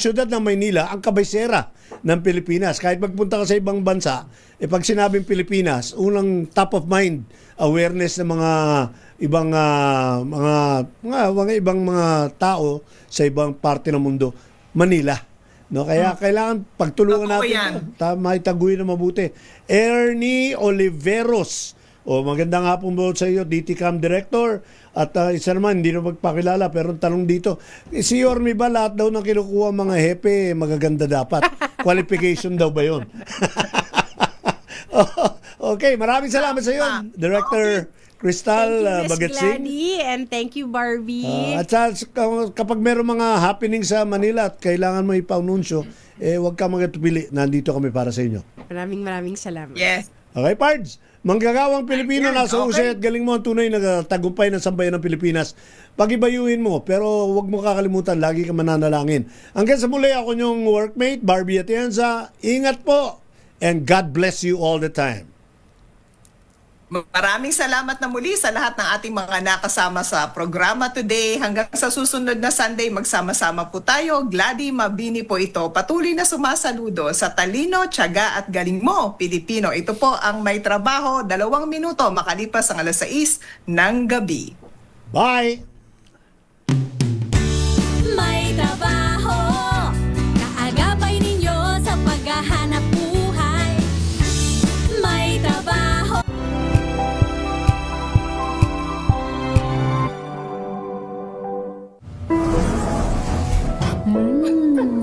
syudad ng Maynila, ang kabaysera ng Pilipinas. Kahit magpunta ka sa ibang bansa, pag sinabing Pilipinas, unang top of mind awareness ng mga ibang mga ibang mga tao sa ibang parte ng mundo, Manila. No, kaya kailangan pagtulungan Totoo natin yan. maitaguin na mabuti. Ernie Oliveros. Magandang hapon po sa iyo, DTCam Director. At isa naman, hindi na magpakilala, pero ang tanong dito, si Yorme ba lahat daw ng kinukuha mga hepe, magaganda dapat? Qualification daw ba yun? Okay, maraming salamat sa iyo, Director Crystal Thank you, Miss Bagatsing. Gladys, and thank you, Barbie. At kapag meron mga happening sa Manila at kailangan mo ipaununsyo, huwag ka magatubili. Nandito kami para sa inyo. Maraming salamat. Yes. Okay, Pards. Manggagawang Pilipino, Ayan, nasa okay. usay at galing mo ang tunay na tagumpay ng sambayan ng Pilipinas. Pagibayuhin mo, pero huwag mo kakalimutan, lagi ka mananalangin. Hanggang sa muli, ako niyong workmate, Barbie Atienza. Ingat po, and God bless you all the time. Maraming salamat na muli sa lahat ng ating mga nakasama sa programa today. Hanggang sa susunod na Sunday, magsama-sama po tayo. Gladys Mabini po ito. Patuloy na sumasaludo sa talino, tiyaga at galing mo, Pilipino. Ito po ang May Trabaho, 2 minuto makalipas ang 6:00 ng gabi. Bye! May trabaho, kaagapay ninyo sa paghahanap buhay. May trabaho.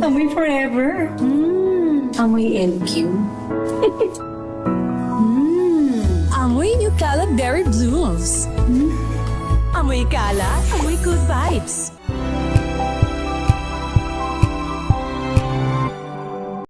Amoy forever. Amoy LQ. Amoy New Cala Berry Blooms. Amoy Cala, amoy good vibes.